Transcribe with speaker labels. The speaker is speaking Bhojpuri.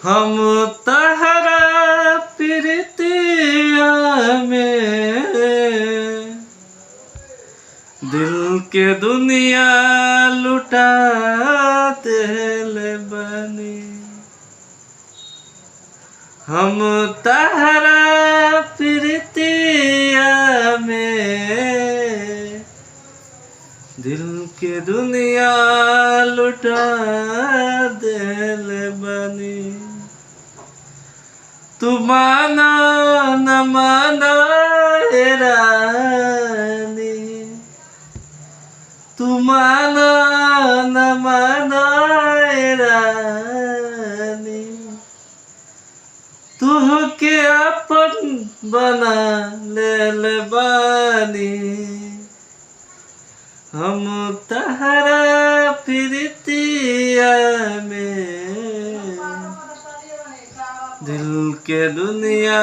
Speaker 1: हम तहरा प्रीतिया में दिल के दुनिया लुटा दिल बनी। हम तहरा प्रीतिया में दिल के दुनिया लुटा दिल बनी। तू मानो न मानो ए रानी, तू मानो न मानो ए रानी, तू के अपन बना ले बानी। हम तहरा प्रीतिया में दिल के दुनिया